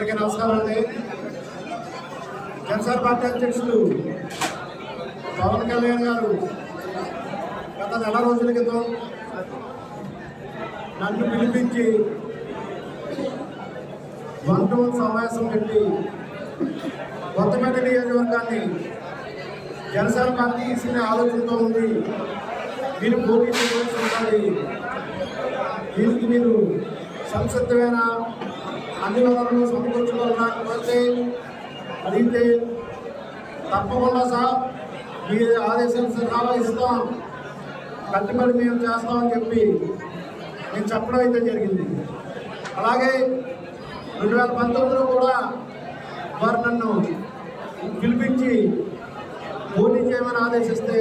అందరికీ నమస్కారం అండి. జనసేన పార్టీ అధ్యక్షులు పవన్ కళ్యాణ్ గారు గత నెల రోజుల క్రితం నన్ను పిలిపించి వన్-టు సమావేశం పెట్టి కొత్తపేట నియోజకవర్గాన్ని జనసేన పార్టీ ఇచ్చిన ఆలోచనతో ఉంది. మీరు పోటీ చేయవలసి ఉండాలి, దీనికి మీరు సంసిద్ధమైన అన్ని వనరులు సమకూర్చుకోవాలకపోతే అడిగితే తప్పకుండా సార్ మీ ఆదేశాలు సలహా ఇస్తాం, కట్టుబడి మేము చేస్తామని చెప్పి నేను చెప్పడం అయితే జరిగింది. అలాగే 2019లో కూడా వారు నన్ను పిలిపించి పోటీ చేయమని ఆదేశిస్తే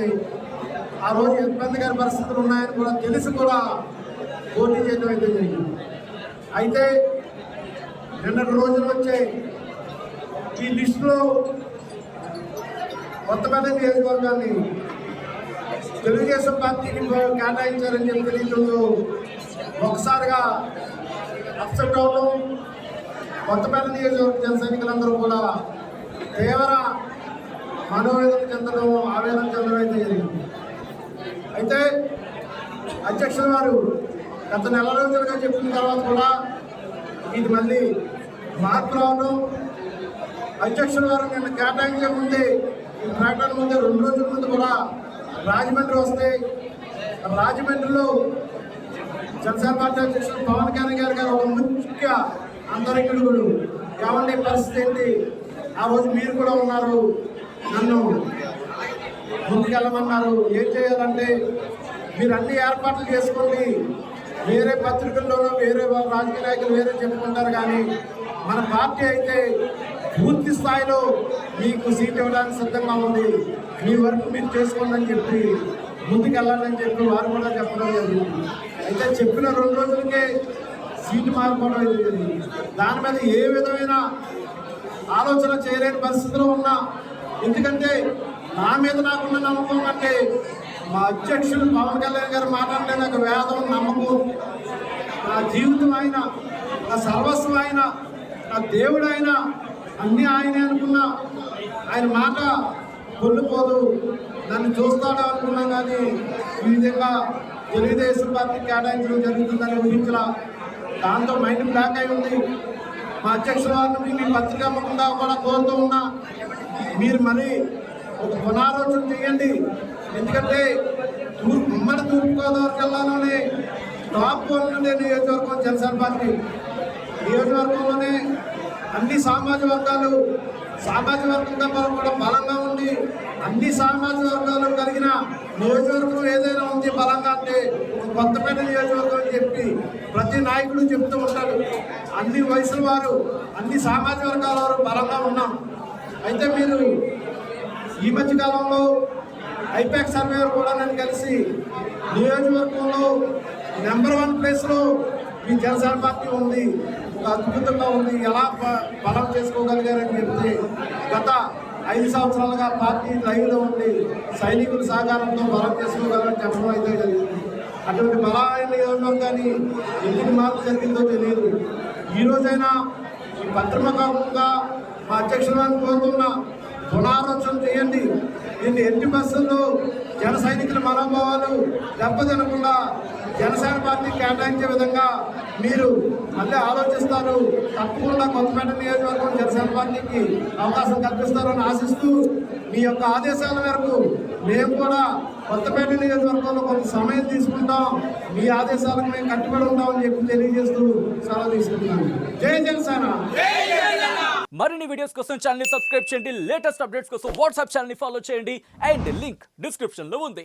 ఆ రోజు ఇబ్బందికర పరిస్థితులు ఉన్నాయని కూడా తెలిసి కూడా పోటీ చేయడం అయితే జరిగింది. అయితే నిన్నటి రోజులు వచ్చాయి. ఈ లిస్టులో కొత్తపేట నియోజకవర్గాన్ని తెలుగుదేశం పార్టీకి కేటాయించారని చెప్పి తెలియజేస్తూ ఒకసారిగా అప్సెట్ అవడం, కొత్తపేట నియోజకవర్గ జన సైనికులందరూ కూడా తీవ్ర మనోవేదన చెందడం, ఆవేదన చెందడం అయితే జరిగింది. అయితే అధ్యక్షుల వారు గత నెల రోజులుగా చెప్పిన తర్వాత కూడా ఇది మళ్ళీ మార్పు రావడం, అధ్యక్షుల వారు నిన్న కేటాయించే ముందే ఈ ప్రకటన ముందే 2 రోజుల ముందు కూడా రాజమండ్రి వస్తే రాజమండ్రిలో జనసేన పార్టీ అధ్యక్షులు పవన్ కళ్యాణ్ గారు ఒక ముఖ్య అందరికడుగుడు ఏమంటే పరిస్థితి ఏంటి, ఆ రోజు మీరు కూడా ఉన్నారు, నన్ను ముందుకెళ్ళమన్నారు. ఏం చేయాలంటే మీరు అన్ని ఏర్పాట్లు చేసుకోండి, వేరే పత్రికల్లోనూ వేరే రాజకీయ నాయకులు వేరే చెప్పుకుంటారు, కానీ మన పార్టీ అయితే పూర్తి స్థాయిలో మీకు సీట్ ఇవ్వడానికి సిద్ధంగా ఉంది, మీ వరకు మీరు చేసుకోండి అని చెప్పి ముందుకెళ్ళాలని చెప్పి వారు కూడా చెప్పడం జరిగింది. అయితే చెప్పిన 2 రోజులకే సీటు మారిపోవడం జరిగింది. దాని మీద ఏ విధమైన ఆలోచన చేయలేని పరిస్థితిలో ఉన్నా, ఎందుకంటే నా మీద నాకున్న నమ్మకం అంటే మా అధ్యక్షుడు పవన్ కళ్యాణ్ గారు మాట్లాడితే నాకు వేదం నమ్మకం, నా జీవితం ఆయన, నా సర్వస్వం ఆయన, నా దేవుడు ఆయన, అన్నీ ఆయనే అనుకున్నా ఆయన మాట కొల్లిపోదు, నన్ను చూస్తాడు అనుకున్నాం. కానీ ఈ విధంగా తెలుగుదేశం పార్టీ కేటాయించడం జరుగుతుందని ఊహించలా. దాంతో మైండ్ బ్లాక్ అయి ఉంది. మా అధ్యక్షుల వారిని మీ పత్రికా ముఖంగా కూడా కోరుతూ ఉన్నా, మీరు మరి ఒక పునరాలోచన చేయండి. ఎందుకంటే ఉమ్మడి తూర్పుగోదావరి జిల్లాలోనే టాప్ 1 నియోజకవర్గం జనసేన పార్టీ. నియోజకవర్గంలోనే అన్ని సామాజిక వర్గాలు వర్గంగా కూడా బలంగా ఉండి అన్ని సామాజిక వర్గాలు కలిగిన నియోజకవర్గం ఏదైనా ఉంది బలంగా అంటే కొత్తపేట నియోజకవర్గం అని చెప్పి ప్రతి నాయకుడు చెప్తూ ఉంటాడు. అన్ని వయసుల వారు, అన్ని సామాజిక వర్గాల వారు బలంగా ఉన్నాం. అయితే మీరు ఈ మధ్యకాలంలో ఐపాక్ సర్వేయర్ కూడా నన్ను కలిసి నియోజకవర్గంలో నెంబర్ 1 ప్లేస్లో మీ జనసేన పార్టీ ఉంది, అద్భుతంగా ఉంది, ఎలా బలం చేసుకోగలిగారని చెప్తే గత 5 సంవత్సరాలుగా పార్టీ లైవ్లో ఉండి సైనికుల సహకారంతో బలం చేసుకోగలరని చెప్పడం అయితే జరిగింది. అటువంటి బలమైన నియోజకవర్గాన్ని ఎన్ని మార్పు జరిగిందో తెలియదు. ఈరోజైనా ఈ పత్రికాముఖంగా మా అధ్యక్షులను కోరుతున్న పునరాలోచన చేయండి. దీన్ని ఎట్టి బస్సుల్లో జన సైనికుల మనోభావాలు దెబ్బతినకుండా జనసేన పార్టీ కేటాయించే విధంగా మీరు మళ్ళీ ఆలోచిస్తారు. తప్పకుండా కొత్తపేట నియోజకవర్గం జనసేన పార్టీకి అవకాశం కల్పిస్తారని ఆశిస్తూ మీ యొక్క ఆదేశాల మేరకు మేము కూడా కొత్తపేట నియోజకవర్గంలో కొంత సమయం తీసుకుంటాం, మీ ఆదేశాలకు మేము కట్టుబడి ఉంటామని చెప్పి తెలియజేస్తూ సెలవు తీసుకుంటున్నాను. జై జనసేన. మరిన్ని వీడియోస్ కోసం ఛానల్ ని సబ్స్క్రైబ్ చేయండి, లేటెస్ట్ అప్డేట్స్ కోసం వాట్సాప్ ఛానల్ ని ఫాలో చేయండి, అండ్ లింక్ డిస్క్రిప్షన్ లో ఉంది.